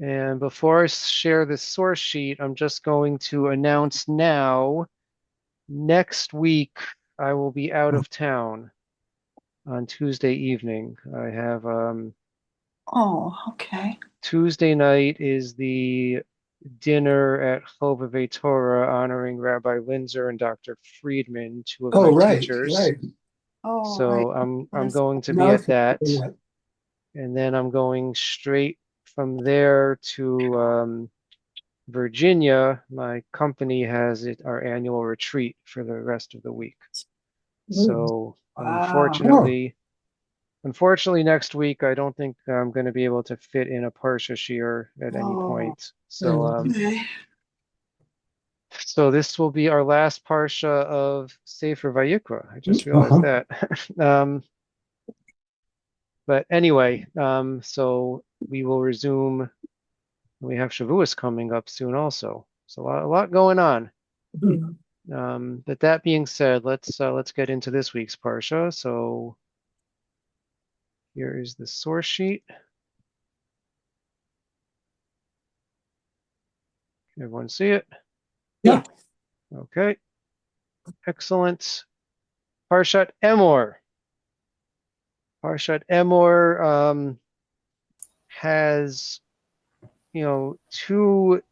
And before I share the source sheet, I'm just going to announce now, next week I will be out of town on Tuesday evening. I have Oh, okay. Tuesday night is the dinner at Chovevei Torah honoring Rabbi Linzer and Dr. Friedman, two of Oh, my right, teachers. right. Oh, right. So I'm Yes. going to be at Okay. that, and then I'm going straight from there to Virginia. My company has our annual retreat for the rest of the week. Mm. So Wow. Oh, unfortunately, next week I don't think I'm going to be able to fit in a Parsha Shiur at any Oh, point. So mm. okay. so this will be our last Parsha of Sefer Vayikra. I just realized Uh-huh. that. um, but anyway, so we will resume. We have Shavuos coming up soon also. So a lot going on. Mm. But that being said, let's get into this week's parsha. So here is the source sheet. Can everyone see it? Yeah. Okay, excellent. Parshat Emor. Parshat Emor has two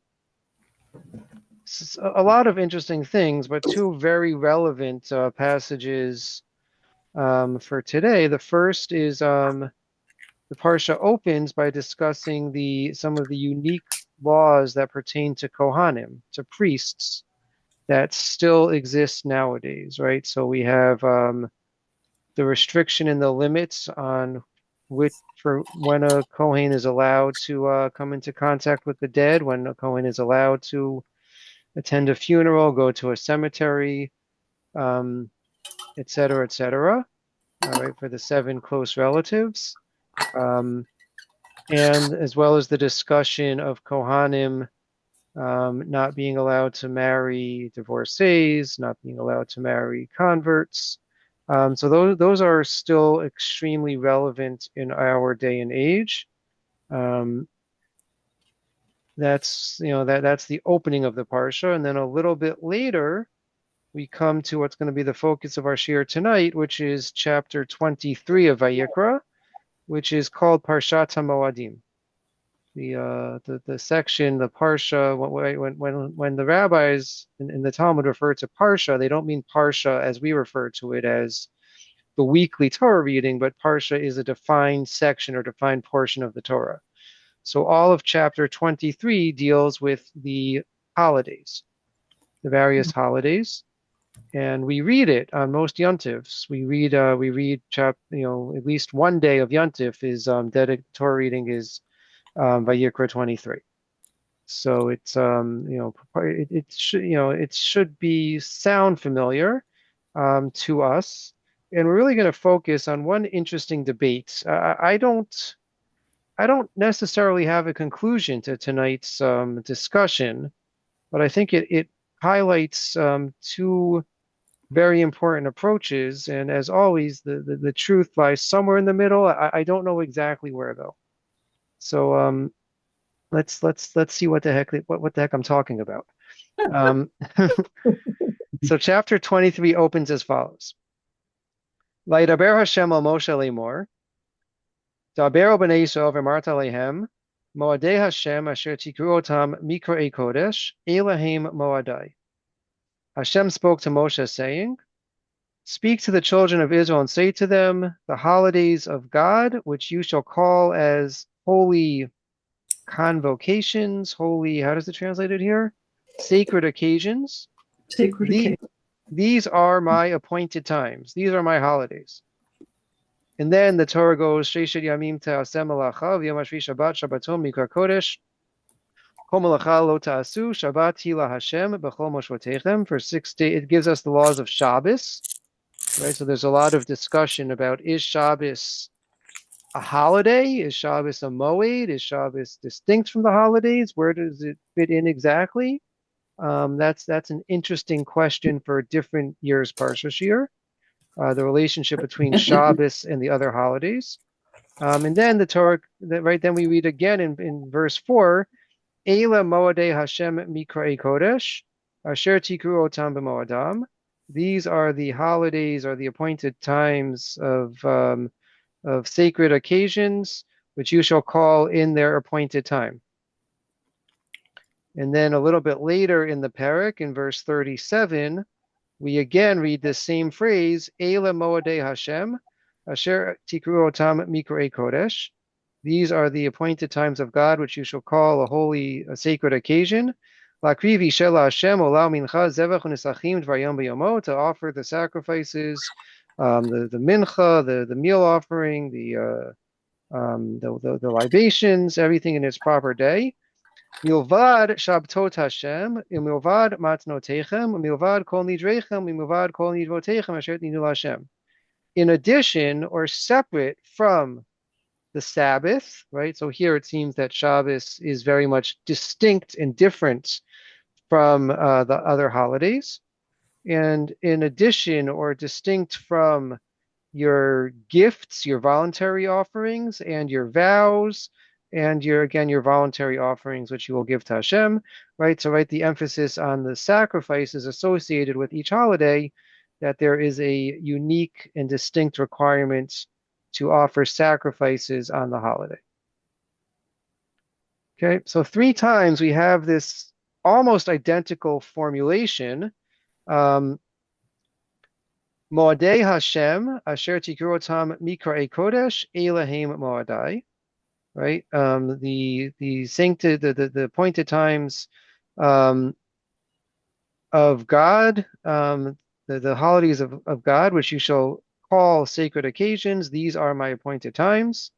a lot of interesting things, but two very relevant passages for today. The first is the parsha opens by discussing some of the unique laws that pertain to Kohanim, to priests, that still exist nowadays, right? So we have the restriction and the limits on which for when a Kohen is allowed to come into contact with the dead, when a Kohen is allowed to attend a funeral, go to a cemetery, um, et cetera, et cetera. All right, for the seven close relatives. Um, and as well as the discussion of Kohanim not being allowed to marry divorcees, not being allowed to marry converts. So those are still extremely relevant in our day and age. Um, that's the opening of the parsha, and then a little bit later we come to what's going to be the focus of our shir tonight, which is chapter 23 of Vayikra, which is called Parshat HaMoadim. The section, the parsha, when the rabbis in the Talmud refer to parsha, they don't mean parsha as we refer to it as the weekly Torah reading, but parsha is a defined section or defined portion of the Torah. So all of chapter 23 deals with the holidays, the various holidays, and we read it on most yontifs. We read at least one day of yontif is Torah reading is Vayikra 23. So it's it should be sound familiar to us, and we're really going to focus on one interesting debate. I don't necessarily have a conclusion to tonight's discussion, but I think it highlights two very important approaches, and as always, the truth lies somewhere in the middle. I don't know exactly where though. So let's see what the heck I'm talking about. Um, so chapter 23 opens as follows. Vaydaber Hashem al Moshe lemor, Daber b'nei Yisrael v'marta lehem, Moadei Hashem asher tikru otam mikra'ei kodesh, Elohim Moadai. Hashem spoke to Moshe saying, Speak to the children of Israel and say to them, the holidays of God, which you shall call as holy convocations, holy, how does it translate it here? Sacred occasions. Sacred The, occasion. these are my appointed times. These are my holidays. And then the Torah goes, Sheshet Yamim Ta'aseh Malacha, V'yom Hashvi Shabbat Shabbaton Mikra Kodesh, Kol Malacha Lo Ta'asu, Shabbat Hila Hashem, B'chol Moshvotechem. For 6 days, it gives us the laws of Shabbos, right? So there's a lot of discussion about, is Shabbos a holiday? Is Shabbos a moed? Is Shabbos distinct from the holidays? Where does it fit in exactly? That's an interesting question for a different year's Parsha Shir, the relationship between Shabbos and the other holidays. And then the Torah, right? Then we read again in verse 4, Eila Moadei Hashem Mikra'ei Kodesh, Asher Tikru Otam B'Moadam. These are the holidays or the appointed times of sacred occasions, which you shall call in their appointed time. And then a little bit later in the parak, in verse 37, we again read this same phrase, Eila Moadei Hashem, Asher Tikru Otam Mikra'ei Kodesh. These are the appointed times of God, which you shall call a sacred occasion. Lakrivi Shela Hashem Olam Mincha Zevach Unisachim Dvayom B'Yomo, to offer the sacrifices, the mincha, the meal offering, the libations, everything in its proper day. Milvad Shabtot Hashem, Milvad Matnotechem, Milvad Kol Nidrechem, Milvad Kol Nidvotechem Asher Nidul Hashem. In addition or separate from the Sabbath, right? So here it seems that Shabbos is very much distinct and different from the other holidays. And in addition or distinct from your gifts, your voluntary offerings, and your vows, and your voluntary offerings, which you will give to Hashem, right? So, right, the emphasis on the sacrifices associated with each holiday, that there is a unique and distinct requirement to offer sacrifices on the holiday. Okay, so 3 times we have this almost identical formulation. Moadei Hashem, Asher Tikrotam Mikra'ei Kodesh, Elohim Moadai. Right, the appointed times of God, the holidays of God, which you shall call sacred occasions. These are my appointed times.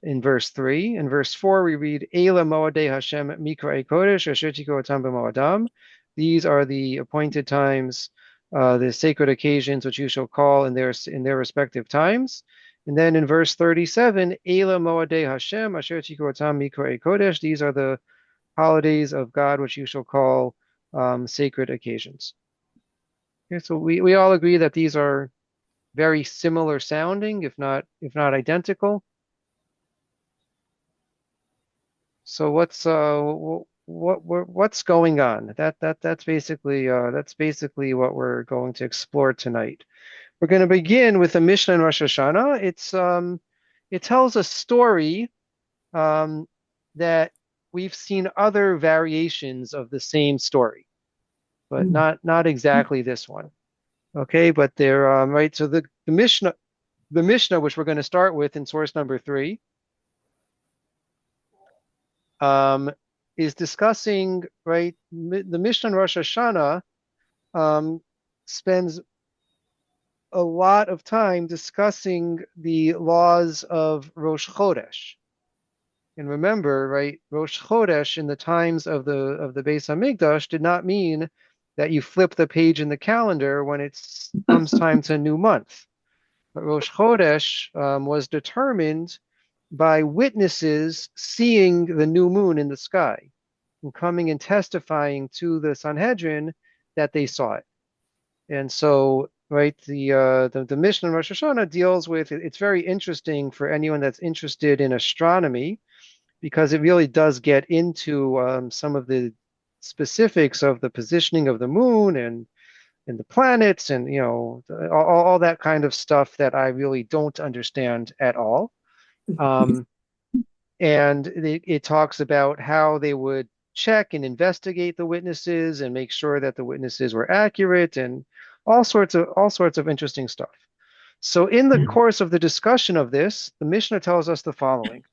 In verse 3. In verse 4, we read, Eila Moadei Hashem Mikra'ei Kodesh, Asher Tikrotam B'Moadam. These are the appointed times, the sacred occasions which you shall call in their respective times. And then in verse 37, Eila Moadei Hashem, Asher Tikrotam Mikra'ei Kodesh. These are the holidays of God which you shall call sacred occasions. Okay, so we all agree that these are very similar sounding, if not identical. So what's going on? That's basically what we're going to explore tonight. We're going to begin with a Mishnah in Rosh Hashanah. It tells a story that we've seen other variations of the same story, but not exactly this one. Okay, but they're right. So the Mishnah, which we're going to start with in source number 3, is discussing, right, the Mishnah in Rosh Hashanah spends a lot of time discussing the laws of Rosh Chodesh. And remember, right, Rosh Chodesh in the times of the Beis Hamikdash did not mean that you flip the page in the calendar when it comes time to a new month. But Rosh Chodesh was determined by witnesses seeing the new moon in the sky and coming and testifying to the Sanhedrin that they saw it. And so, right, the Mishnah in Rosh Hashanah deals with it. It's very interesting for anyone that's interested in astronomy, because it really does get into some of the specifics of the positioning of the moon and the planets, and all that kind of stuff that I really don't understand at all. And it talks about how they would check and investigate the witnesses and make sure that the witnesses were accurate, and all sorts of interesting stuff. So in the course of the discussion of this, the Mishnah tells us the following.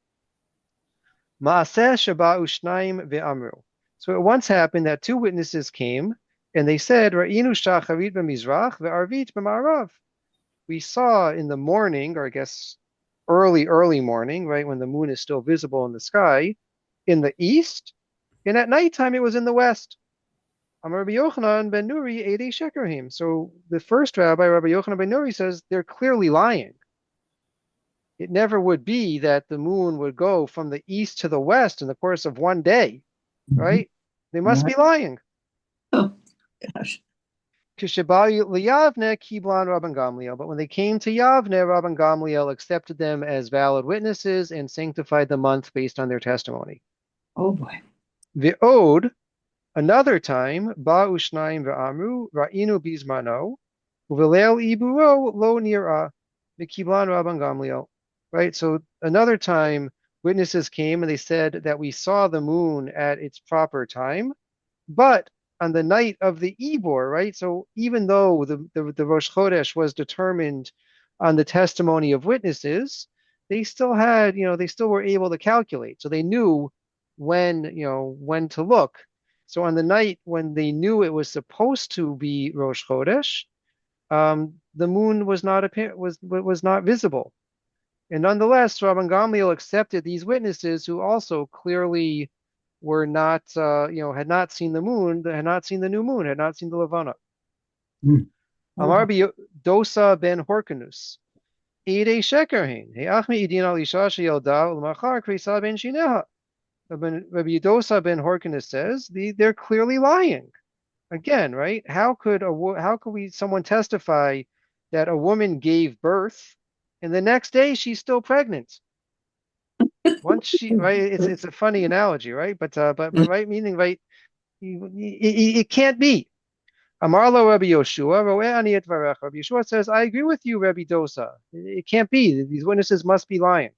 Ma'aseh shaba'u shnayim ve'amru. So it once happened that 2 witnesses came and they said, Ra'inu shacharit b'mizrach ve'arvit b'ma'arav. We saw in the morning, or I guess early morning, right, when the moon is still visible in the sky, in the east, and at nighttime it was in the west. Amar Rabbi Yochanan ben Nuri Eidei Shekerhim. So the first rabbi, Rabbi Yochanan ben Nuri, says they're clearly lying. It never would be that the moon would go from the east to the west in the course of one day, right? They must be lying. Oh, gosh. Kishabali liyavne kiblan Rabban Gamliel. But when they came to Yavne, Rabban Gamliel accepted them as valid witnesses and sanctified the month based on their testimony. Oh boy. Ve'od, another time, ba ushnaim ve'amru, ra'inu bizmano, uvelel iburo lo nira, v'kiblan Rabban Gamliel. Right, so another time, witnesses came and they said that we saw the moon at its proper time, but on the night of the Ebor, right? So even though the Rosh Chodesh was determined on the testimony of witnesses, they still had, they still were able to calculate. So they knew when to look. So on the night when they knew it was supposed to be Rosh Chodesh, the moon was not visible. And nonetheless, Rabban Gamliel accepted these witnesses who also clearly were not, had not seen the moon, had not seen the new moon, had not seen the Levana. Amar bi Dosa ben Horkanus. Ede shekerhin. He'achmi idin al isha sheyelda u'machar krisa ben shineha. Rabbi Dosa ben Horkanus says they're clearly lying. Again, right? How could someone testify that a woman gave birth and the next day she's still pregnant? Once she, right, it's a funny analogy, right? But right, meaning, right, it can't be. Amarlo Rabbi Yoshua, ro'eh ani et varecha. Rabbi Yoshua says, I agree with you, Rabbi Dosa. It can't be. These witnesses must be lying.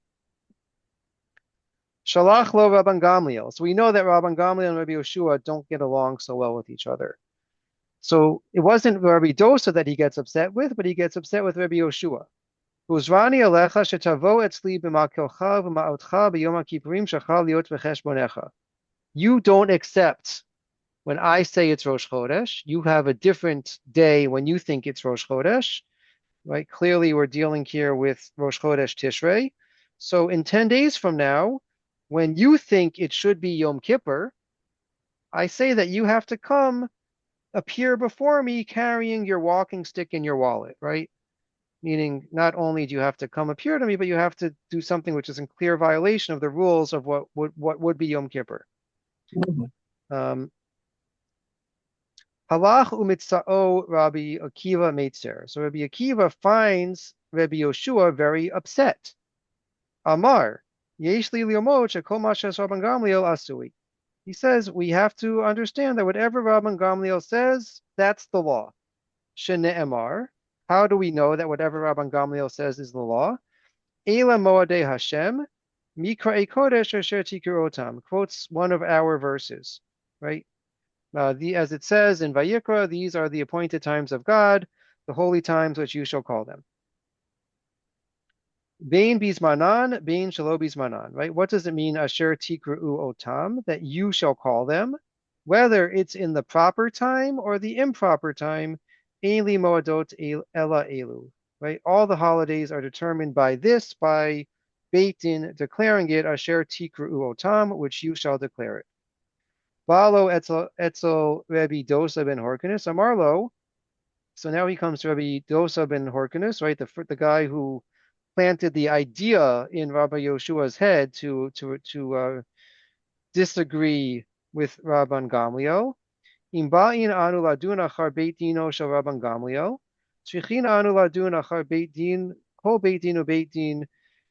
Shalach lo Rabban Gamliel. So we know that Rabban Gamliel and Rabbi Yoshua don't get along so well with each other. So it wasn't Rabbi Dosa that he gets upset with, but he gets upset with Rabbi Yoshua. Uzrani alecha shetavo etzli b'makelcha v'ma'otcha b'yom ha'kippurim shachal liot v'cheshbonecha. You don't accept when I say it's Rosh Chodesh. You have a different day when you think it's Rosh Chodesh, right? Clearly, we're dealing here with Rosh Chodesh Tishrei. So in 10 days from now, when you think it should be Yom Kippur, I say that you have to appear before me carrying your walking stick and your wallet, right? Meaning not only do you have to come appear to me, but you have to do something which is in clear violation of the rules of what would be Yom Kippur. Halach umitzao Rabbi Akiva Meitzer. So Rabbi Akiva finds Rabbi Yoshua very upset. Amar, yesh li liomot shekol ma she'es Rabban Gamliel asui. He says we have to understand that whatever Rabban Gamliel says, that's the law. Shene'emar. How do we know that whatever Rabban Gamliel says is the law? Ela moadei Hashem, mikra'ei kodesh asher tikurotam. Quotes one of our verses, right? As it says in Vayikra, these are the appointed times of God, the holy times which you shall call them. Bein bismanan, bein shelo bismanan, right? What does it mean, asher tikru otam, that you shall call them? Whether it's in the proper time or the improper time, Eli moadot ela elu, right? All the holidays are determined by Beit Din declaring it, asher tikru otam, which you shall declare it. Balo etzel Rabbi Dosa ben Horkanus, Amarlo. So now he comes to Rabbi Dosa ben Horkanus, right? The guy who planted the idea in Rabbi Yoshua's head to disagree with Rabban Gamliel. Im ba'in anu ladun achar beit dino shel Rabban Gamliel, shichin anu ladun achar beit din, kol beit din ubeit din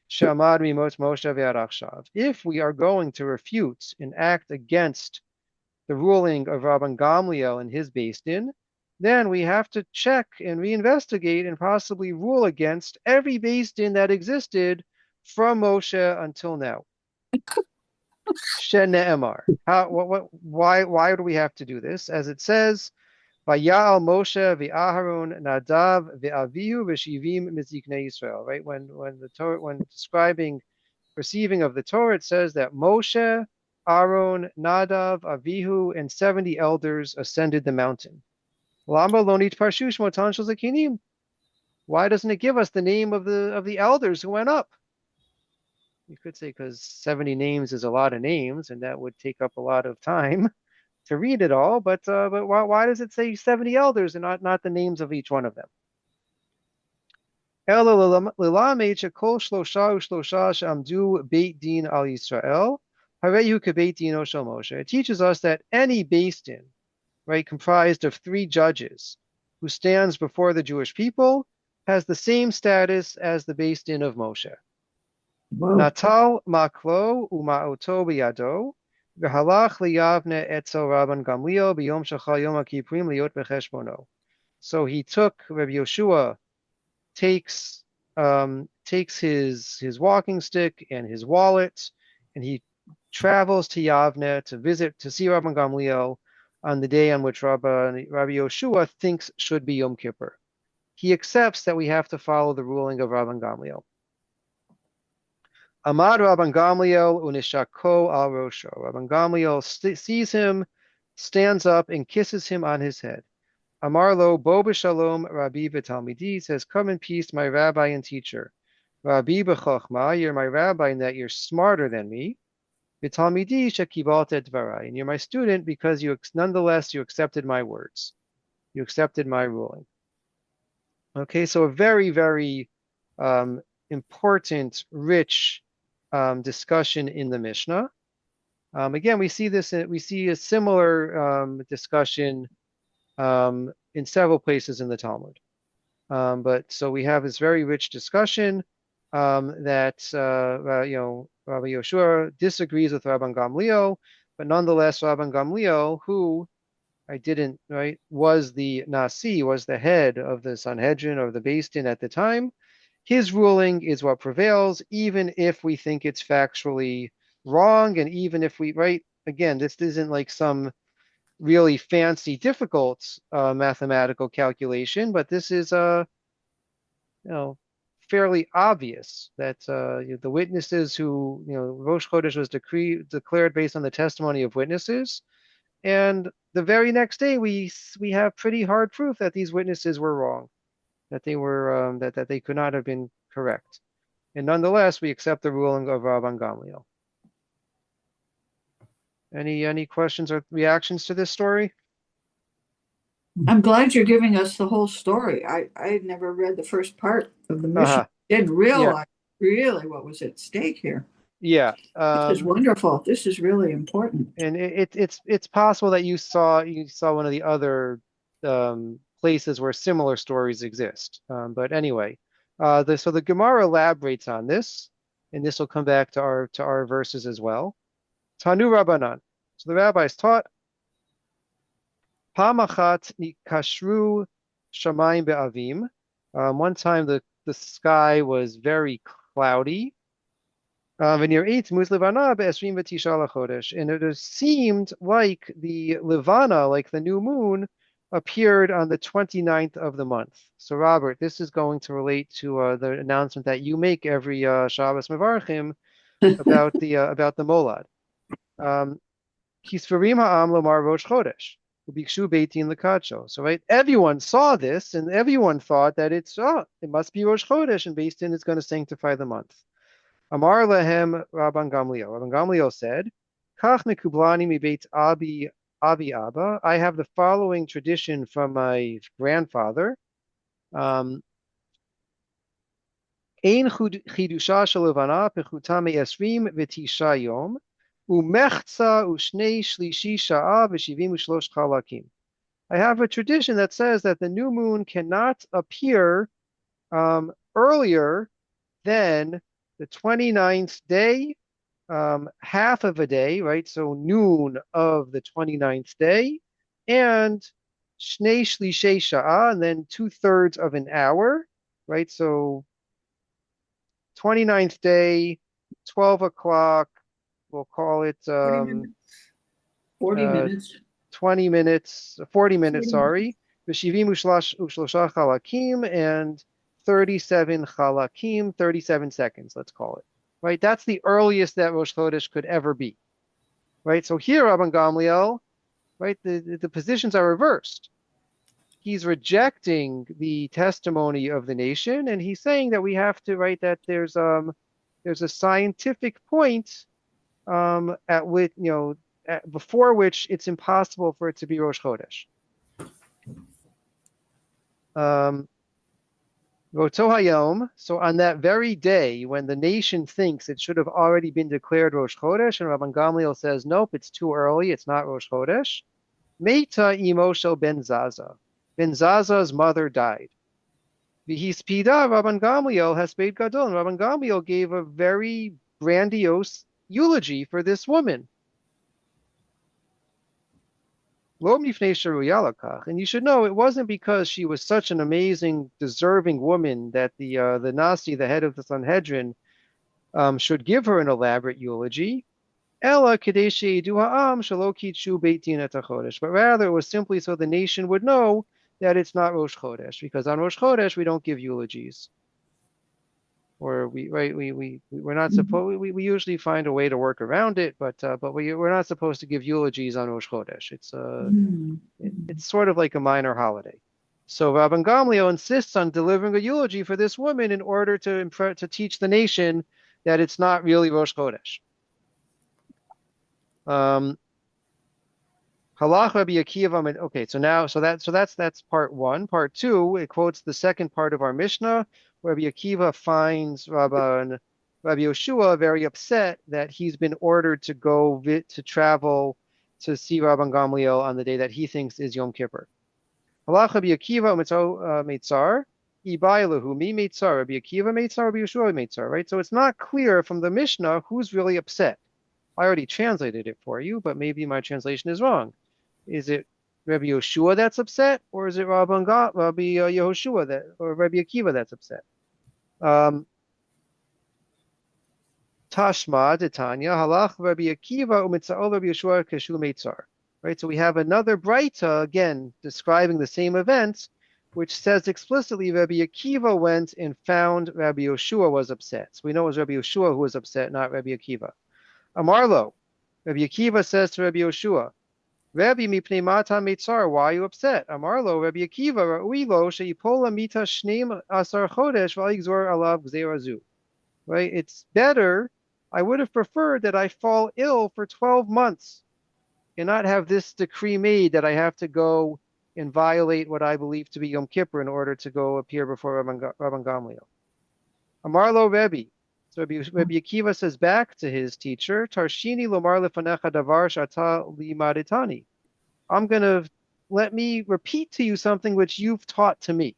shamad mimot Moshe ve'ad achshav. If we are going to refute and act against the ruling of Rabban Gamliel and his Beis Din, then we have to check and reinvestigate and possibly rule against every Beis Din that existed from Moshe until now. Shene'emar. Why do we have to do this? As it says, Vayal Moshe v'Aharon Nadav v'Avihu v'Shivim miziknei Yisrael. Right, when describing receiving of the Torah, it says that Moshe, Aaron, Nadav, Avihu, and 70 elders ascended the mountain. Lamba lonit parshush motan shel zakinim. Why doesn't it give us the name of the elders who went up? You could say because 70 names is a lot of names, and that would take up a lot of time to read it all. But why does it say 70 elders and not the names of each one of them? It teaches us that any Beis Din, right, comprised of 3 judges, who stands before the Jewish people, has the same status as the Beis Din of Moshe. Whoa. Natal maklo uma'oto biyado, v'halach liyavne etzel Rabban Gamliel b'yom shachal yom ha'kippurim liot b'cheshbono. So he took, Rabbi Yoshua takes his walking stick and his wallet, and he travels to Yavne to see Rabban Gamliel on the day on which Rabbi Yoshua thinks should be Yom Kippur. He accepts that we have to follow the ruling of Rabban Gamliel. Amad Rabban Gamliel unishako al rosho. Rabban Gamliel sees him, stands up, and kisses him on his head. Amarlo bo b'shalom Rabbi v'talmidi, says, come in peace, my rabbi and teacher. Rabbi b'chochma, you're my rabbi in that you're smarter than me. V'talmidi shekibalta dvarai, and you're my student because nonetheless you accepted my words. You accepted my ruling. Okay, so a very, very important, rich discussion in the Mishnah. Again, we see a similar discussion in several places in the Talmud. But so we have this very rich discussion that Rabbi Yoshua disagrees with Rabban Gamliel, but nonetheless Rabban Gamliel, who was the Nasi, was the head of the Sanhedrin or the Beis Din at the time. His ruling is what prevails, even if we think it's factually wrong, and even if again, this isn't like some really fancy, difficult mathematical calculation, but this is fairly obvious that the witnesses who, Rosh Chodesh was declared based on the testimony of witnesses, and the very next day we have pretty hard proof that these witnesses were wrong, that they were that they could not have been correct, and nonetheless we accept the ruling of Rabban Gamliel. Any questions or reactions to this story? I'm glad you're giving us the whole story. I had never read the first part of the mission. Didn't realize really what was at stake here. Yeah. This is wonderful. This is really important. And it's possible that you saw one of the other places where similar stories exist. But anyway, so the Gemara elaborates on this, and this will come back to our verses as well. Tanu Rabbanan. So the rabbis taught, Pamachat nikashru shamayim be'avim. One time the sky was very cloudy. And it seemed like the Levana, like the new moon, appeared on the 29th of the month. So Robert, this is going to relate to the announcement that you make every Shabbos Mevarchim about the Molad. Kisvarim ha'am lomar Rosh Chodesh. So right, everyone saw this, and everyone thought that it must be Rosh Chodesh, and Beis Din is going to sanctify the month. Amar lehem Rabban Gamliel. Rabban Gamliel said, Kach mekublani mi beit abi abba. I have the following tradition from my grandfather. Ein chidusha shel levana pechuta me'esrim v'tisha yom. Umechza ushnei shlishi sha'a v'shivim u'shlosh chalakim. I have a tradition that says that the new moon cannot appear earlier than the 29th day, half of a day, right? So noon of the 29th day, and shnei shlishei sha'a, and then 2/3 of an hour, right? So 29th day, 12 o'clock, we'll call it 40 minutes. 20 minutes, 40 minutes, sorry. V'shivim u'shlosha chalakim, and 37 chalakim, 37 seconds, let's call it. Right? That's the earliest that Rosh Chodesh could ever be. Right? So here, Rabban Gamliel, right, the positions are reversed. He's rejecting the testimony of the nation, and he's saying that we have to, right, that there's a scientific point at which, before which it's impossible for it to be Rosh Chodesh. So on that very day when the nation thinks it should have already been declared Rosh Chodesh, and Rabban Gamliel says, nope, it's too early, it's not Rosh Chodesh. Meita Imo shel ben Zaza. Ben Zaza's mother died. Vihispida Rabban Gamliel Hesped Gadol. And Rabban Gamliel gave a very grandiose eulogy for this woman. Lo mifnei sheruya lakach. And you should know it wasn't because she was such an amazing, deserving woman that the Nasi, the head of the Sanhedrin, should give her an elaborate eulogy. Ella kadeshi du ha'am shelo kitchu beit din et chodesh. But rather, it was simply so the nation would know that it's not Rosh Chodesh, because on Rosh Chodesh we don't give eulogies, or we're not supposed. We usually find a way to work around it, but we're not supposed to give eulogies on Rosh Chodesh. It's sort of like a minor holiday. So Rabban Gamliel insists on delivering a eulogy for this woman in order to teach the nation that it's not really Rosh Chodesh. Halach Rabbi Akiva. Okay, that's part one. Part two, it quotes the second part of our Mishnah, where Rabbi Akiva finds Rabbi Yoshua very upset that he's been ordered to travel to see Rabban Gamliel on the day that he thinks is Yom Kippur. Halach Rabbi Akiva Meitzar, Ibailahu mi Meitzar, Rabbi Akiva Meitzar, Rabbi Yoshua Meitzar. Right, so it's not clear from the Mishnah who's really upset. I already translated it for you, but maybe my translation is wrong. Is it Rabbi Yoshua that's upset, or is it Rabbi Yehoshua or Rabbi Akiva that's upset? Tashma Tanya Halach Rabbi Akiva umitza'ol Rabbi Yoshua keshu meitzar. Right, so we have another Braita again describing the same events, which says explicitly Rabbi Akiva went and found Rabbi Yoshua was upset. So we know it was Rabbi Yoshua who was upset, not Rabbi Akiva. Amarlo, Rabbi Akiva says to Rabbi Yoshua, Rabbi mipnei mata meitzar, why are you upset? Amarlo, Rabbi Akiva, ra'uilo sheyipola mita shneim asar chodesh v'aligzor alav gzeirazu. Right, it's better. I would have preferred that I fall ill for 12 months and not have this decree made that I have to go and violate what I believe to be Yom Kippur in order to go appear before Rabban Gamliel. Amarlo Rebbe. So Rabbi Akiva says back to his teacher, Tarshini lomar lefanecha davar shata limaditani. Let me repeat to you something which you've taught to me.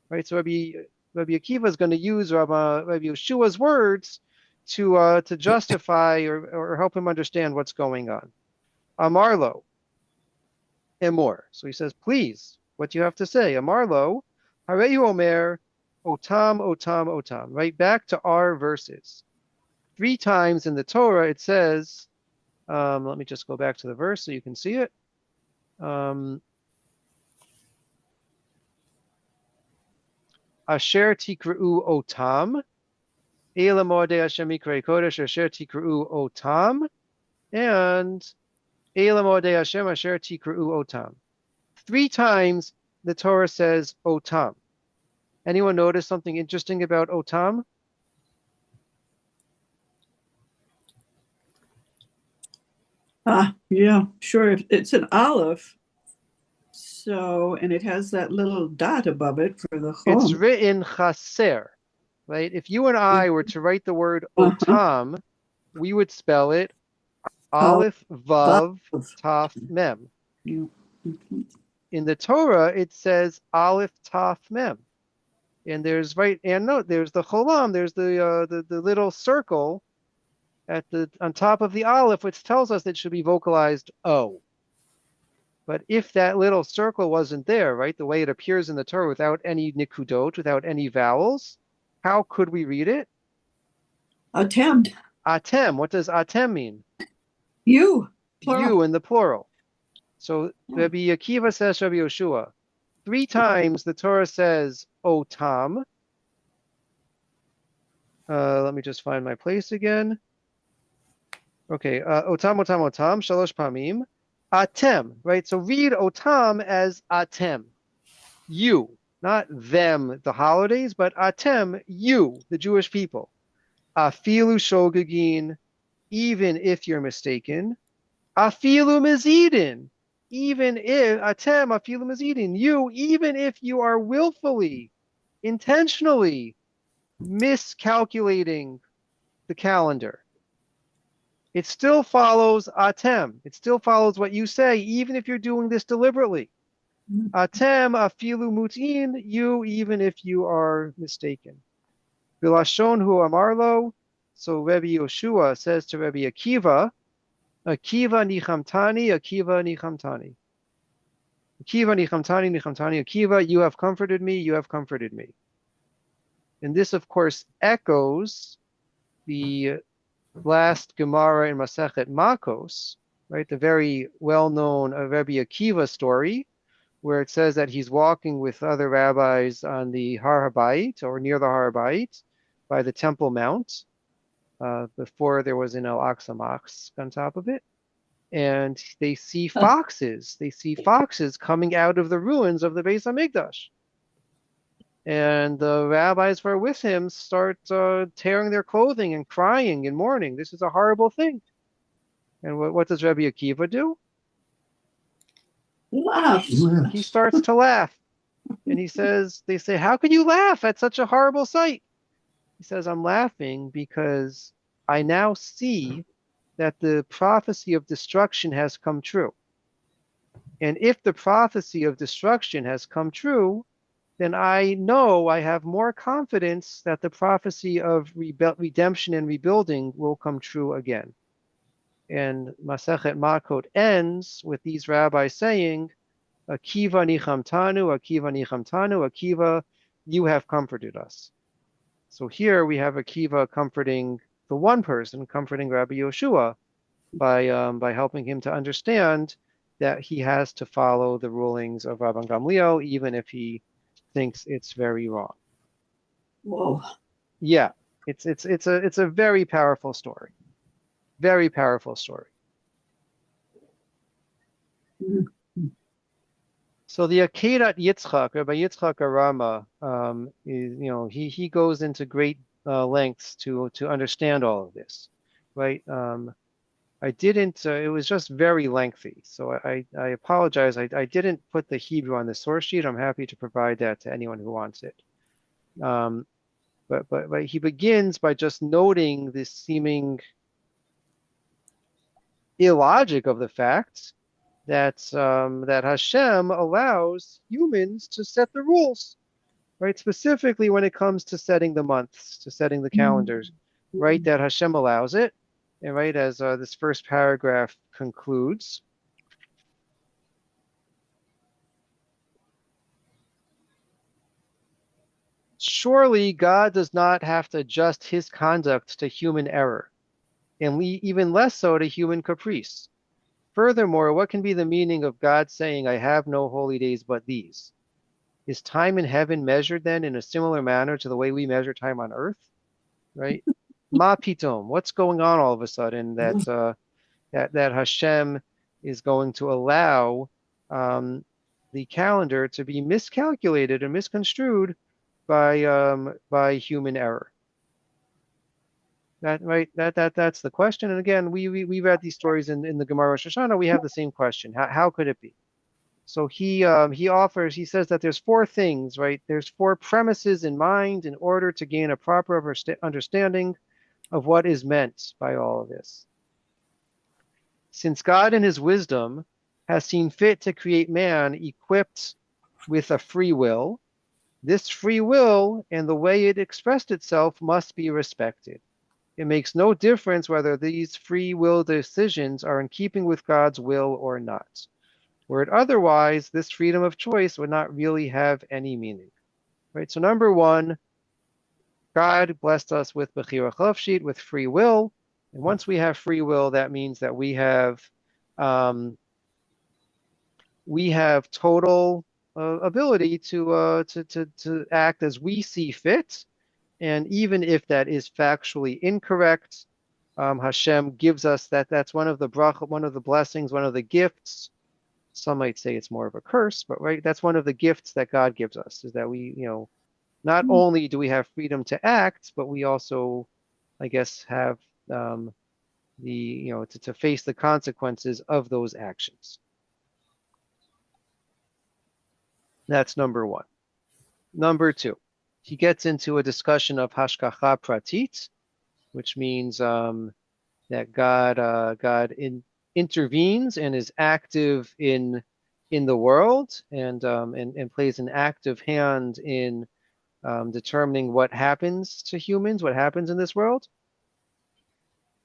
Right? So Rabbi Akiva is going to use Rabbi Yeshua's words to justify or help him understand what's going on. Amarlo, Emor. So he says, please, what do you have to say? Amarlo, Hareyu Omer, Otam, Otam, Otam. Right back to our verses. 3 times in the Torah it says, let me just go back to the verse so you can see it. Asher Tikru Otam, Eila Moadei Hashem Mikrei Kodesh, Asher Tikru Otam, and Eila Moadei Hashem, Asher Tikru Otam. 3 times the Torah says Otam. Anyone notice something interesting about Otam? Yeah, sure. It's an aleph. So, and it has that little dot above it for the chom. It's written chaser, right? If you and I were to write the word Otam, we would spell it Aleph Vav Taf Mem. In the Torah, it says Aleph Taf Mem. And there's there's the cholam, there's the little circle on top of the aleph, which tells us it should be vocalized O. But if that little circle wasn't there, right, the way it appears in the Torah without any nikudot, without any vowels, how could we read it? Atem. Atem. What does atem mean? You. Plural. You in the plural. So Rabbi Akiva says Rabbi Yoshua. 3 times the Torah says Otam. Let me just find my place again. Okay, Otam, Otam, Otam, Shalosh Pamim. Atem, right? So read Otam as Atem. You, not them, the holidays, but Atem, you, the Jewish people. Afilu Shogegin, even if you're mistaken. Afilu Mizidin, even if, Atem, Afilu Mizidin, you, even if you are willfully, intentionally miscalculating the calendar. It still follows atem. It still follows what you say, even if you're doing this deliberately. Atem afilu mutin, you even if you are mistaken. Bilashon hu amarlo. So Rabbi Yoshua says to Rabbi Akiva, Akiva nichamtani, Akiva nichamtani. Akiva nichamtani, nichamtani, Akiva, you have comforted me, you have comforted me. And this, of course, echoes the last Gemara in Masechet Makos, right? The very well-known Rabbi Akiva story, where it says that he's walking with other rabbis on the Har HaBayit or near the Har HaBayit by the Temple Mount. Before there was an Al-Aqsa Mosque on top of it. And they see foxes. They see foxes coming out of the ruins of the Beis Hamikdash. And the rabbis who are with him start tearing their clothing and crying and mourning. This is a horrible thing. And what does Rabbi Akiva do? Laughs. He starts to laugh. And he says, they say, how can you laugh at such a horrible sight? He says, I'm laughing because I now see that the prophecy of destruction has come true. And if the prophecy of destruction has come true, then I know I have more confidence that the prophecy of redemption and rebuilding will come true again. And Masechet Makot ends with these rabbis saying, Akiva nichamtanu, Akiva nichamtanu, Akiva, you have comforted us. So here we have Akiva comforting the one person, comforting Rabbi Yoshua by helping him to understand that he has to follow the rulings of Rabban Gamliel, even if he thinks it's very wrong. Whoa. Yeah, it's a very powerful story. Very powerful story. Mm-hmm. So the Akedat Yitzchak, Rabbi Yitzchak Arama, is, he goes into great lengths to understand all of this, right? I didn't, it was just very lengthy. So I apologize. I didn't put the Hebrew on the source sheet. I'm happy to provide that to anyone who wants it. But he begins by just noting this seeming illogic of the fact that that Hashem allows humans to set the rules, right? Specifically when it comes to setting the months, to setting the calendars, right? That Hashem allows it. And right as this first paragraph concludes, surely God does not have to adjust his conduct to human error, and even less so to human caprice. Furthermore, what can be the meaning of God saying, I have no holy days but these? Is time in heaven measured then in a similar manner to the way we measure time on earth? Right? Ma pitom, what's going on all of a sudden that Hashem is going to allow the calendar to be miscalculated and misconstrued by human error? That's the question. And again, we read these stories in the Gemara Rosh Hashanah. We have the same question. How could it be? So he says that there's four things, right? There's four premises in mind in order to gain a proper understanding of what is meant by all of this. Since God in his wisdom has seen fit to create man equipped with a free will, this free will and the way it expressed itself must be respected. It makes no difference whether these free will decisions are in keeping with God's will or not. Were it otherwise, this freedom of choice would not really have any meaning. Right? So number one, God blessed us with Bechira Chofshit, with free will. And once we have free will, that means that we have total ability to act as we see fit. And even if that is factually incorrect, Hashem gives us that. That's one of the bracha, one of the blessings, one of the gifts. Some might say it's more of a curse, but right, that's one of the gifts that God gives us, is that we, not only do we have freedom to act, but we also, I guess, have to face the consequences of those actions. That's number one. Number two, he gets into a discussion of hashgacha pratit, which means that God intervenes and is active in in the world, and plays an active hand in determining what happens to humans, what happens in this world.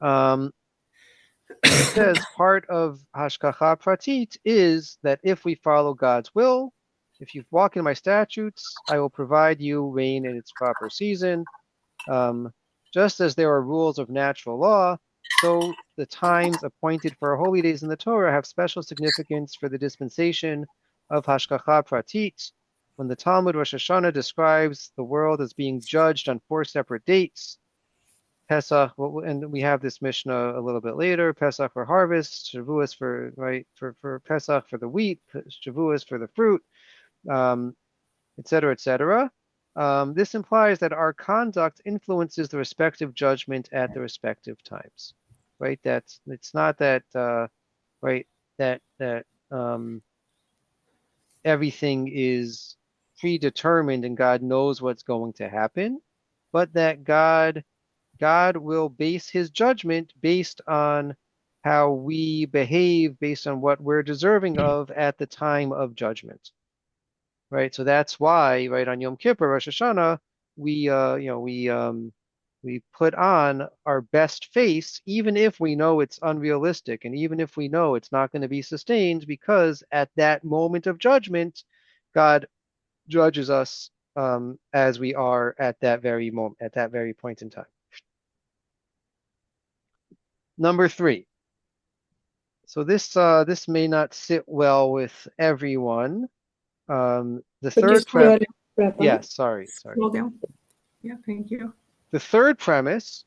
Um, He says part of Hashgacha Pratit is that if we follow God's will, if you walk in my statutes, I will provide you rain in its proper season. Um, just as there are rules of natural law, so the times appointed for holy days in the Torah have special significance for the dispensation of Hashgacha Pratit. When the Talmud Rosh Hashanah describes the world as being judged on 4 separate dates, Pesach, and we have this Mishnah a little bit later. Pesach for harvest, Shavuos for for Pesach for the wheat, Shavuos for the fruit, um, et cetera, et cetera. This implies that our conduct influences the respective judgment at the respective times, right? That's it's not that right that everything is predetermined and God knows what's going to happen, but that God will base his judgment based on how we behave, based on what we're deserving of at the time of judgment. Right? So that's why, right, on Yom Kippur, Rosh Hashanah, we we put on our best face, even if we know it's unrealistic and even if we know it's not going to be sustained, because at that moment of judgment, God judges us as we are at that very moment, at that very point in time. Number 3. So this may not sit well with everyone. The Could you third slow prem it wrap up? Yes, sorry. Slow down. Yeah, thank you. The third premise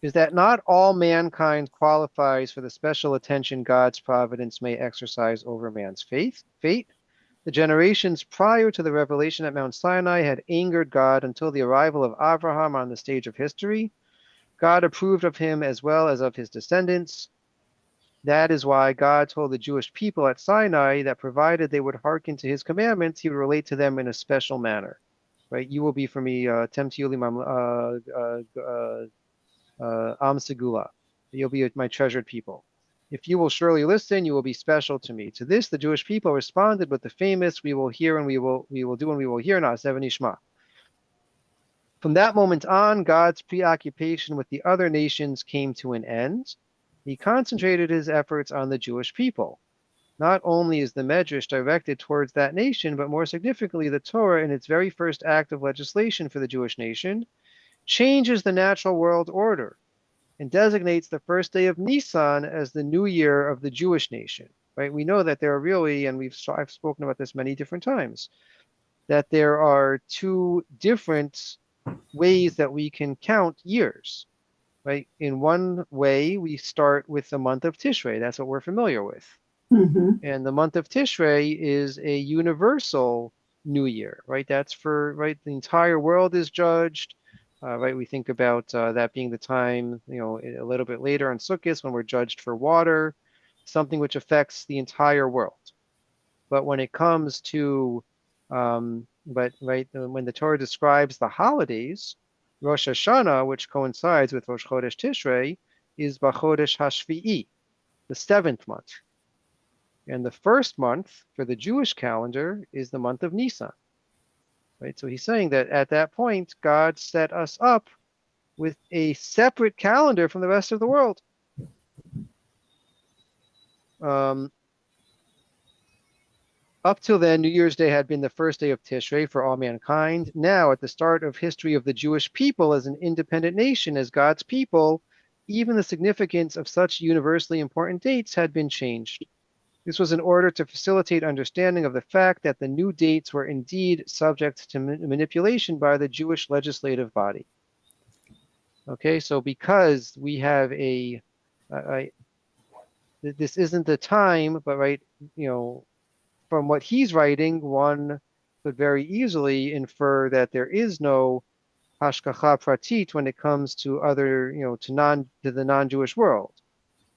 is that not all mankind qualifies for the special attention God's providence may exercise over man's fate. The generations prior to the revelation at Mount Sinai had angered God until the arrival of Abraham on the stage of history. God approved of him as well as of his descendants. That is why God told the Jewish people at Sinai that provided they would hearken to his commandments, he would relate to them in a special manner. Right? You will be for me, Tem Tiulim Am Segula. You'll be my treasured people. If you will surely listen, you will be special to me. To this, the Jewish people responded with the famous, we will hear and we will do and we will hear, Na'aseh v'nishma. From that moment on, God's preoccupation with the other nations came to an end. He concentrated his efforts on the Jewish people. Not only is the Medrash directed towards that nation, but more significantly, the Torah, in its very first act of legislation for the Jewish nation, changes the natural world order and designates the first day of Nisan as the new year of the Jewish nation. Right? We know that there are really, and I've spoken about this many different times, that there are 2 different ways that we can count years, right? In one way, we start with the month of Tishrei. That's what we're familiar with. Mm-hmm. And the month of Tishrei is a universal new year, right? That's for, right, the entire world is judged, right? We think about that being the time, a little bit later on Sukkot when we're judged for water, something which affects the entire world. But when it comes to, when the Torah describes the holidays, Rosh Hashanah, which coincides with Rosh Chodesh Tishrei, is B'Chodesh Hashvi'i, the 7th month. And the first month for the Jewish calendar is the month of Nisan. Right? So he's saying that at that point, God set us up with a separate calendar from the rest of the world. Up till then, New Year's Day had been the first day of Tishrei for all mankind. Now, at the start of history of the Jewish people as an independent nation, as God's people, even the significance of such universally important dates had been changed. This was in order to facilitate understanding of the fact that the new dates were indeed subject to manipulation by the Jewish legislative body. Okay, so because we have this isn't the time, but right, from what he's writing, one could very easily infer that there is no hashgacha pratit when it comes to other, to the non-Jewish world.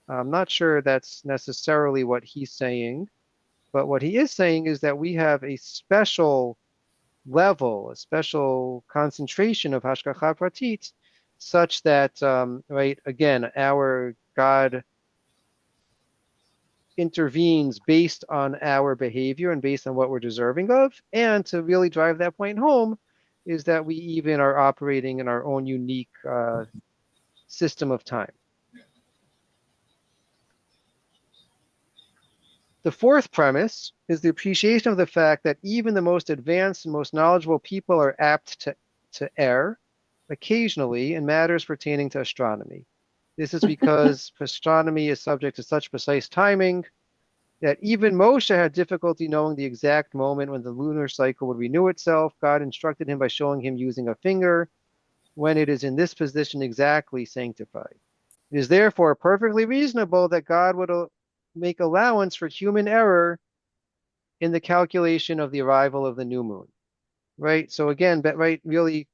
I'm not sure that's necessarily what he's saying, but what he is saying is that we have a special level, a special concentration of hashgacha pratit, such that, right, again, our God intervenes based on our behavior and based on what we're deserving of. And to really drive that point home is that we even are operating in our own unique system of time. The fourth premise is the appreciation of the fact that even the most advanced and most knowledgeable people are apt to err occasionally in matters pertaining to astronomy. This is because astronomy is subject to such precise timing that even Moshe had difficulty knowing the exact moment when the lunar cycle would renew itself. God instructed him by showing him using a finger when it is in this position exactly sanctified. It is therefore perfectly reasonable that God would make allowance for human error in the calculation of the arrival of the new moon. Right? So again, right, really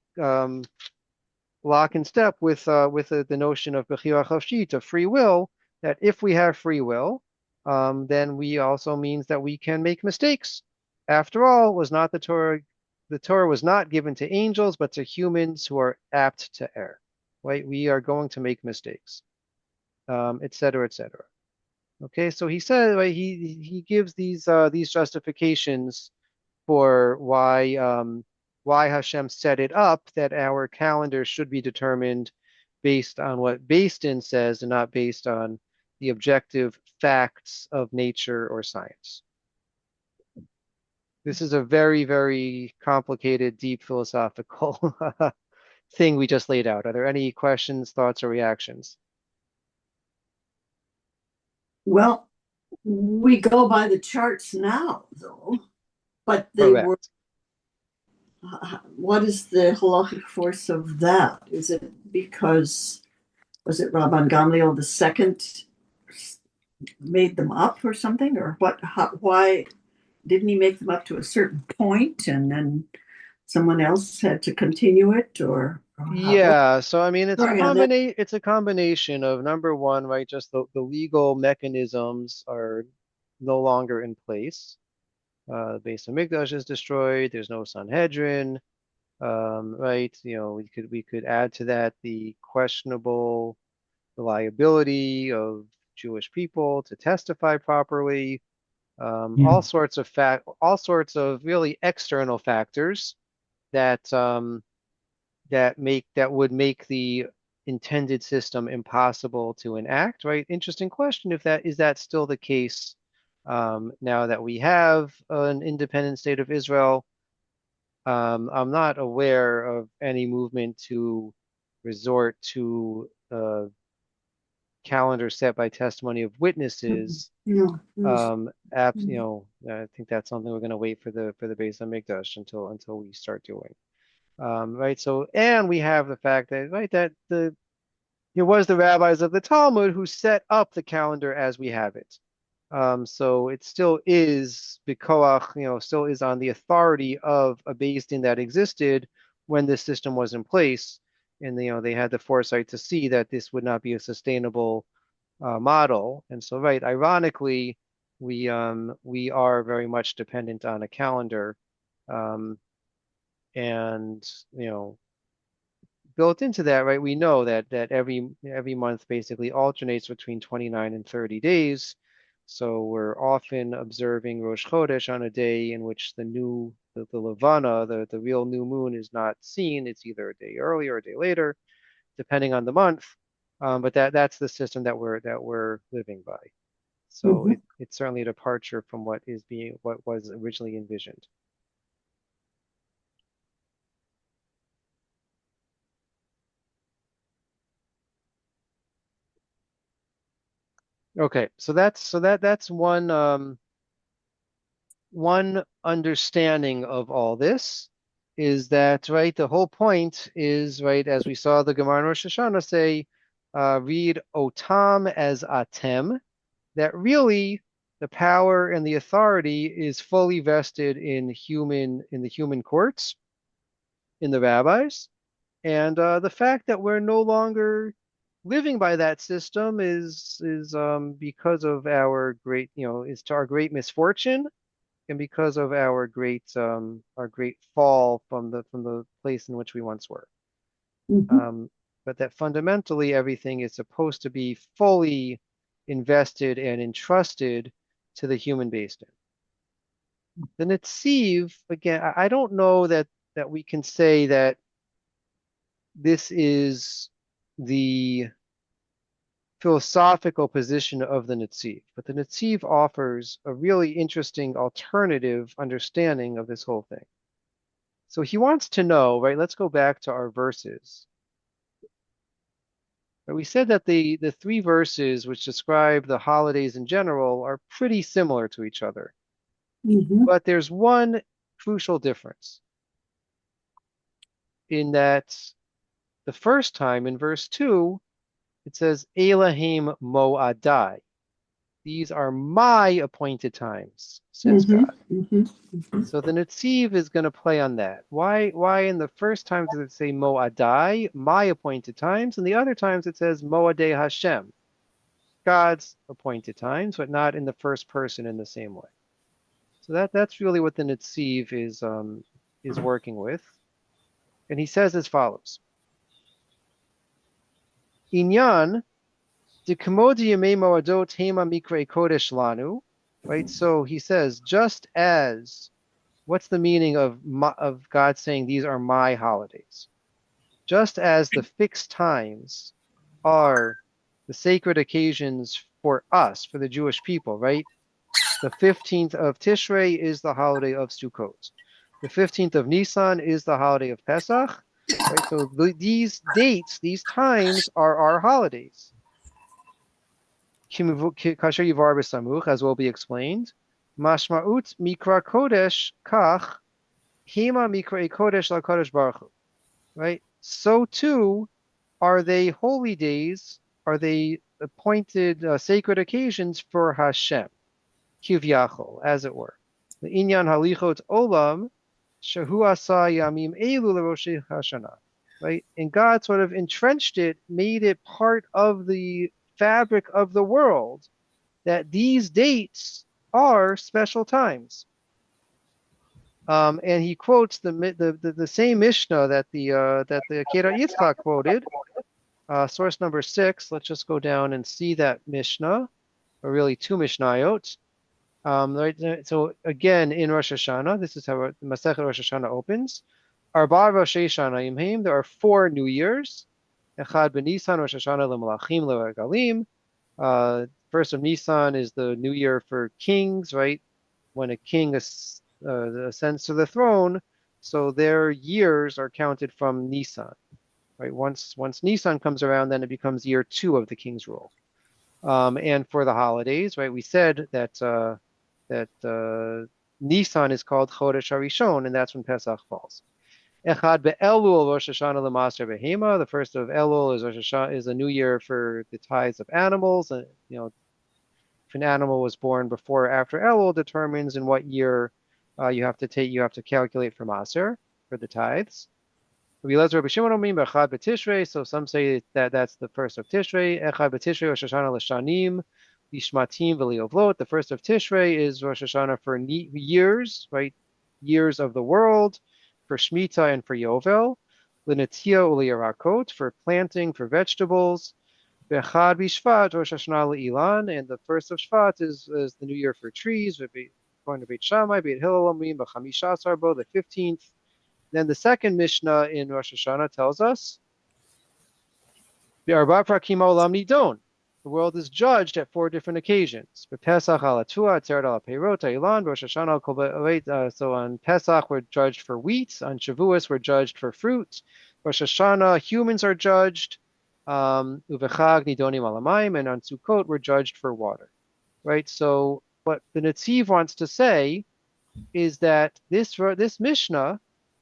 lock in step with the notion of Bechira Chafshit, of free will, that if we have free will, then we also means that we can make mistakes. After all, was not the Torah was not given to angels, but to humans who are apt to err. Right? We are going to make mistakes, et cetera, et cetera. Okay, so he said, right, he gives these justifications for why Hashem set it up that our calendar should be determined based on what Bastin says and not based on the objective facts of nature or science. This is a very, very complicated, deep philosophical thing we just laid out. Are there any questions, thoughts, or reactions? Well, we go by the charts now, though, but they were. Correct. What is the halachic force of that? Is it because was it Rabban Gamliel the second made them up or something, or what? Why didn't he make them up to a certain point and then someone else had to continue it, or Yeah, so I mean sorry on that? it's a combination of number one, right, just the legal mechanisms are no longer in place. The Beis Hamikdash is destroyed, there's no Sanhedrin, right? You know, we could add to that the questionable reliability of Jewish people to testify properly, all sorts of really external factors that that would make the intended system impossible to enact, right? Interesting question if that is that still the case now that we have an independent state of Israel. I'm not aware of any movement to resort to a calendar set by testimony of witnesses. No, I think that's something we're going to wait for the Beis Hamikdash until we start doing. Right. So, and we have the fact that right that it was the rabbis of the Talmud who set up the calendar as we have it. So it still is bikoach, still is on the authority of a Beis Din that existed when this system was in place, and they had the foresight to see that this would not be a sustainable model. And so, right, ironically, we are very much dependent on a calendar, um, and built into that, right, we know that every month basically alternates between 29 and 30 days. So we're often observing Rosh Chodesh on a day in which the Levana, the real new moon, is not seen. It's either a day early or a day later, depending on the month. But that's the system that we're living by. So mm-hmm. it's certainly a departure from what was originally envisioned. Okay, so that's one understanding of all this is that, right, the whole point is, right, as we saw the Gemara in Rosh Hashanah say, read otam as atem, that really the power and the authority is fully vested in the human courts, in the rabbis, and the fact that we're no longer living by that system is because of our great, is to our great misfortune and because of our great fall from the place in which we once were. Mm-hmm. But that fundamentally everything is supposed to be fully invested and entrusted to the human being. The Netziv, again, I don't know that we can say that this is the philosophical position of the Netziv, but the Netziv offers a really interesting alternative understanding of this whole thing. So he wants to know, right? Let's go back to our verses. We said that the three verses which describe the holidays in general are pretty similar to each other, Mhm. but there's one crucial difference in that the first time in verse 2, it says, Elohim Moadai. These are my appointed times, says Mhm. God. Mhm. Mhm. So the Netziv is going to play on that. Why in the first time does it say Moadai, my appointed times, and the other times it says Moadei Hashem, God's appointed times, but not in the first person in the same way. So that's really what the Netziv is working with. And he says as follows. Inyan Dikamodi Yemei Moadot Hema Mikre Kodesh Lanu. Right? So he says, just as what's the meaning of God saying these are my holidays? Just as the fixed times are the sacred occasions for us, for the Jewish people, right? The 15th of Tishrei is the holiday of Sukkot. The 15th of Nisan is the holiday of Pesach, right? So these dates, these times are our holidays. Kasher Yivar B'Samuch, as will be explained. Mashma'ut Mikra Kodesh Kach Hema Mikra Kodesh La Kodesh Baruch Hu. Right? So too are they holy days, are they appointed sacred occasions for Hashem, Kivyachol, as it were. The Inyan Halichot Olam, Shahu Asa Yamim Elu LeRosh Hashanah. Right? And God sort of entrenched it, made it part of the fabric of the world that these dates are special times. And he quotes the same Mishnah that the Akira Yitzchak quoted, source number 6. Let's just go down and see that Mishnah, or really two Mishnayot. Right, so again, in Rosh Hashanah, this is how Masechet Rosh Hashanah opens. Arba Rosh Hashanah Yimheim. There are 4 New Years. Echad b'Nisan Rosh Hashanah leMelachim leRegalim. First of Nisan is the New Year for kings, right? When a king ascends to the throne, so their years are counted from Nisan, right? Once Nisan comes around, then it becomes year 2 of the king's rule. And for the holidays, right? We said that Nisan is called Chodesh Harishon, and that's when Pesach falls. Echad be'Elul Rosh Hashanah l'Maser behema. The first of Elul is Rosh Hashanah, is a new year for the tithes of animals. And if an animal was born before or after Elul determines in what year you have to calculate for Maser, for the tithes. So some say that that's the first of Tishrei. Echad b'Tishrei Rosh Hashanah l'Shanim, Lishmatim v'Liovlot. The first of Tishrei is Rosh Hashanah for years, right? Years of the world, for Shemitah and for Yovel. L'Netia u'Liyarakot, for planting, for vegetables. Bechad b'Shvat Rosh Hashanah le'ilan, and the first of Shvat is the new year for trees. According to Beit Shammai, Beit Hillel Omrim b'Chamisha Bo, the 15th. Then the second Mishnah in Rosh Hashanah tells us, "B'arba prakim olam nidon." The world is judged at 4 different occasions. Pesach al atua, Atzeret al peirot, Ilan, Rosh Hashanah. So on Pesach we're judged for wheat. On Shavuos we're judged for fruit. Rosh Hashanah humans are judged. Uvechag nidonim alamayim, and on Sukkot we're judged for water. Right. So what the Netziv wants to say is that this Mishnah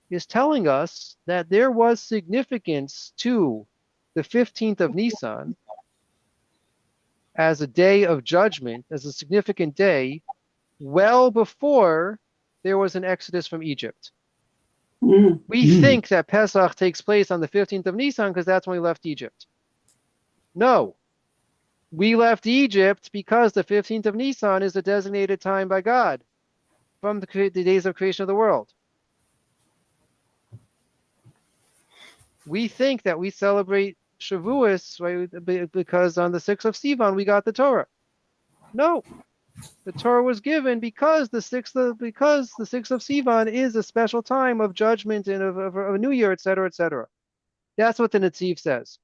is telling us that there was significance to the 15th of Nisan as a day of judgment, as a significant day, well before there was an exodus from Egypt. Mhm. We think that Pesach takes place on the 15th of Nisan because that's when we left Egypt. No, we left Egypt because the 15th of Nisan is a designated time by God from the days of creation of the world. We think that we celebrate Shavuos, right? Because on the 6th of Sivan we got the Torah. No, the Torah was given because the 6th of Sivan is a special time of judgment and of a new year, etc., etc. That's what the Netziv says.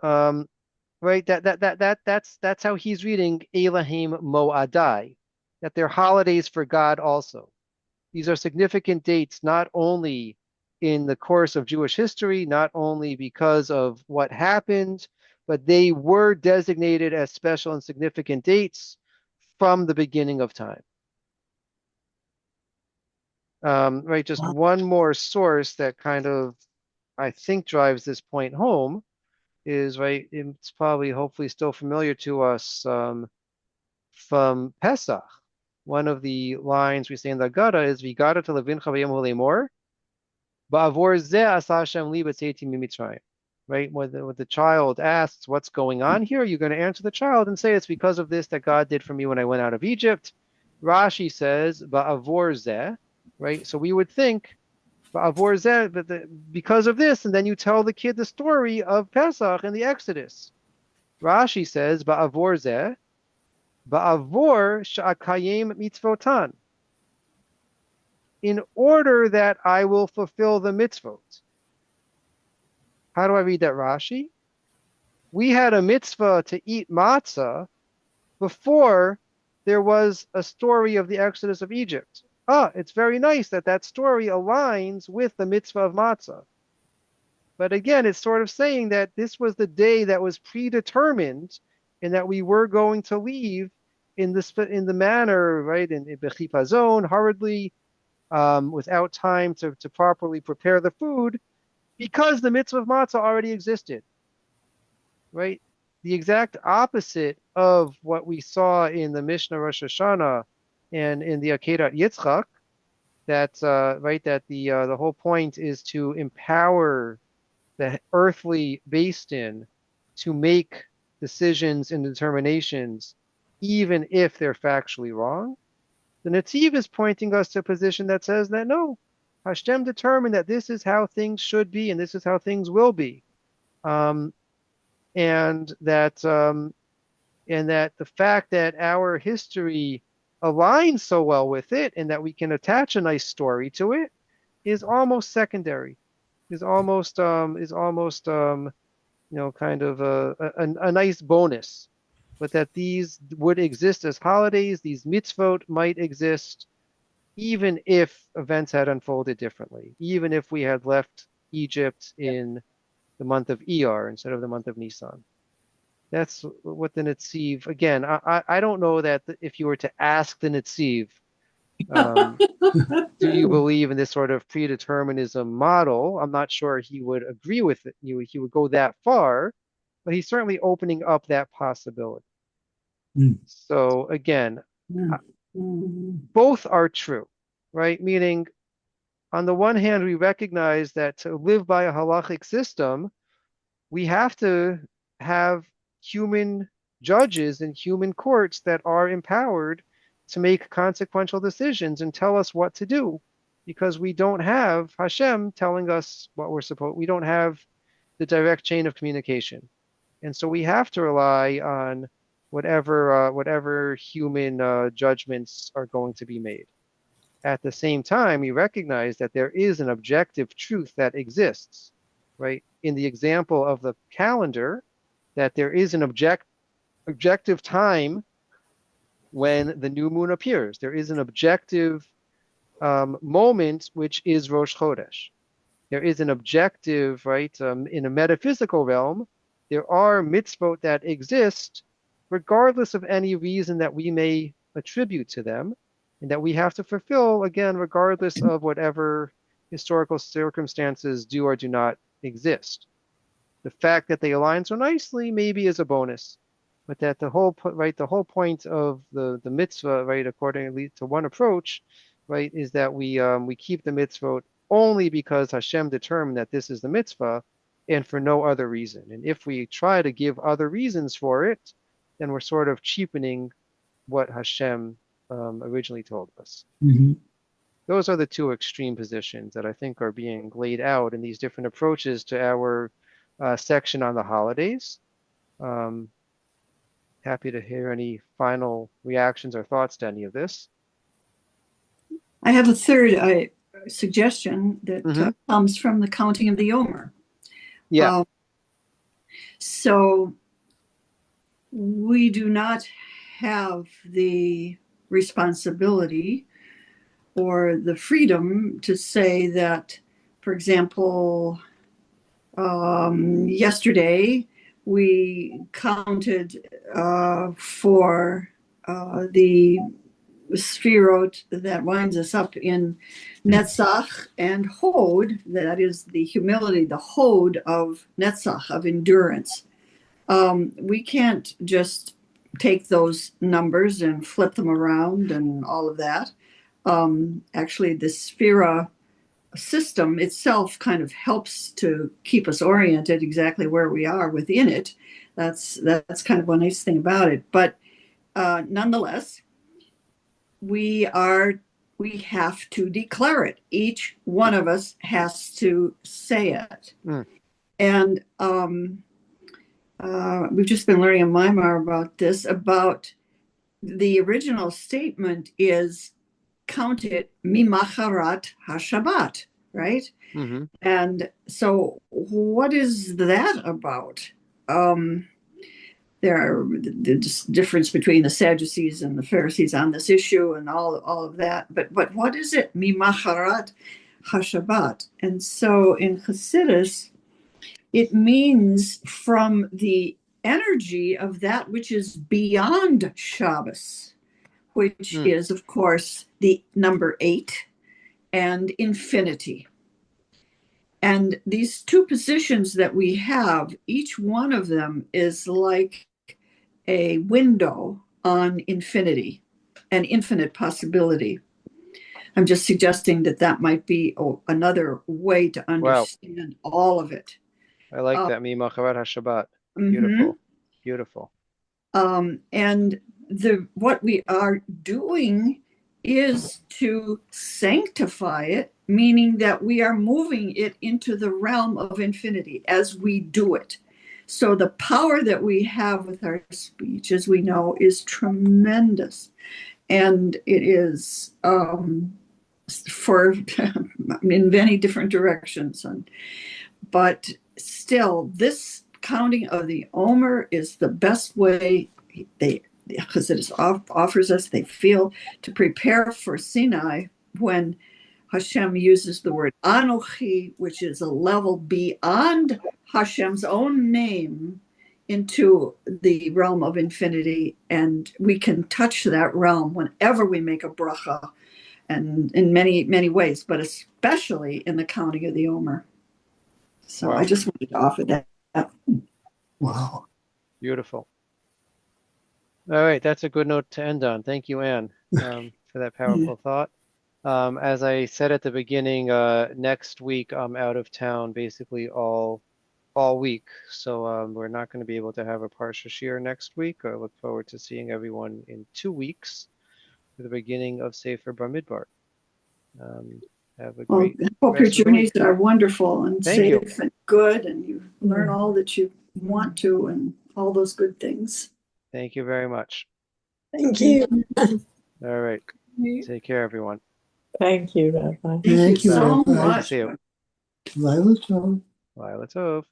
Um, right? That's how he's reading Elohim Moadai, that they're holidays for God also. These are significant dates, not only in the course of Jewish history, not only because of what happened, but they were designated as special and significant dates from the beginning of time. Right, just one more source that kind of, I think, drives this point home is, right, it's probably hopefully still familiar to us from Pesach. One of the lines we say in the Agada is Vigada to Levincha v'yom Emor, ba'avor zeh asa Hashem li b'tzeiti mimitzrayim. Right? When the child asks what's going on here, you're going to answer the child and say it's because of this that God did for me when I went out of Egypt. Rashi says ba'avor zeh, right? So we would think ba'avor zeh, because of this, and then you tell the kid the story of Pesach and the Exodus. Rashi says ba'avor zeh, ba'avor sha'akayim mitzvotan, in order that I will fulfill the mitzvot. How do I read that, Rashi? We had a mitzvah to eat matzah before there was a story of the Exodus of Egypt. It's very nice that that story aligns with the mitzvah of matzah. But again, it's sort of saying that this was the day that was predetermined and that we were going to leave in the manner, right, in bechipazon, hurriedly, without time to properly prepare the food, because the mitzvah of matzah already existed, right? The exact opposite of what we saw in the Mishnah Rosh Hashanah and in the Akedat Yitzchak, that right, that the whole point is to empower the earthly based in to make decisions and determinations, even if they're factually wrong. The Netziv is pointing us to a position that says that no, Hashem determined that this is how things should be and this is how things will be, um, and that the fact that our history aligns so well with it and that we can attach a nice story to it is almost secondary, is almost kind of a nice bonus, but that these would exist as holidays, these mitzvot might exist even if events had unfolded differently, even if we had left Egypt in the month of Iyar instead of the month of Nisan. That's what the Netziv, again, I don't know that if you were to ask the Netziv, um, do you believe in this sort of predeterminism model? I'm not sure he would agree with it. He would go that far, but he's certainly opening up that possibility. Mm. So again, Mm. both are true, right? Meaning, on the one hand, we recognize that to live by a halachic system, we have to have human judges and human courts that are empowered to make consequential decisions and tell us what to do, because we don't have Hashem telling us what we're supposed. We don't have the direct chain of communication, and so we have to rely on whatever human judgments are going to be made. At the same time, we recognize that there is an objective truth that exists, right? In the example of the calendar, that there is an objective time when the new moon appears. There is an objective moment, which is Rosh Chodesh. There is an objective, right? In a metaphysical realm, there are mitzvot that exist regardless of any reason that we may attribute to them, and that we have to fulfill, again, regardless of whatever historical circumstances do or do not exist. The fact that they align so nicely maybe is a bonus, but that the whole point of the mitzvah, right, according to one approach, right, is that we keep the mitzvot only because Hashem determined that this is the mitzvah, and for no other reason. And if we try to give other reasons for it, then we're sort of cheapening what Hashem originally told us. Mhm. those are the two extreme positions that I think are being laid out in these different approaches to our section on the holidays. Um, Happy to hear any final reactions or thoughts to any of this. I have a third suggestion that Hmm. comes from the counting of the Omer. Yeah. So we do not have the responsibility or the freedom to say that, for example, yesterday we counted for the Sphirot that winds us up in Netzach and Hod, that is the humility, the Hod of Netzach, of endurance. We can't just take those numbers and flip them around and all of that. Actually, the Sphira system itself kind of helps to keep us oriented exactly where we are within it. That's kind of a nice thing about it. But nonetheless, we have to declare it. Each one of us has to say it. Mm. And we've just been learning a Maimar about this. About the original statement is count it mimacharat hashabbat, right? Hmm. And so, what is that about? There are the difference between the Sadducees and the Pharisees on this issue, and all of that. But what is it? Mimacharat hashabbat. And so in Hasidus, it means from the energy of that which is beyond Shabbos, which Mm. is, of course, the number 8 and infinity. And these two positions that we have, each one of them is like a window on infinity, an infinite possibility. I'm just suggesting that that might be another way to Wow. understand all of it. I like Uh, that. Mimacharat HaShabbat. mhm. Beautiful. Beautiful. And what we are doing is to sanctify it, meaning that we are moving it into the realm of infinity as we do it. So the power that we have with our speech, as we know, is tremendous. And it is for in many different directions. But still, this counting of the Omer is the best way because it offers us, they feel, to prepare for Sinai when Hashem uses the word Anochi, which is a level beyond Hashem's own name, into the realm of infinity. And we can touch that realm whenever we make a bracha, and in many, many ways, but especially in the counting of the Omer. So Wow. I just wanted to offer that. Wow. Beautiful. All right. That's a good note to end on. Thank you, Anne, for that powerful thought. As I said at the beginning, next week I'm out of town basically all week, so we're not going to be able to have a Parsha Shir next week. I look forward to seeing everyone in 2 weeks for the beginning of Sefer Bamidbar. Have a Well, great I hope your rest of the week. journeys are wonderful and Thank you. safe and good, and you learn all that you want to and all those good things. Thank you very much. Thank you. All right. Take care, everyone. Thank you, Rabbi. Thank you Bye. so Good to much. see you. Lila Tov. Lila Tov.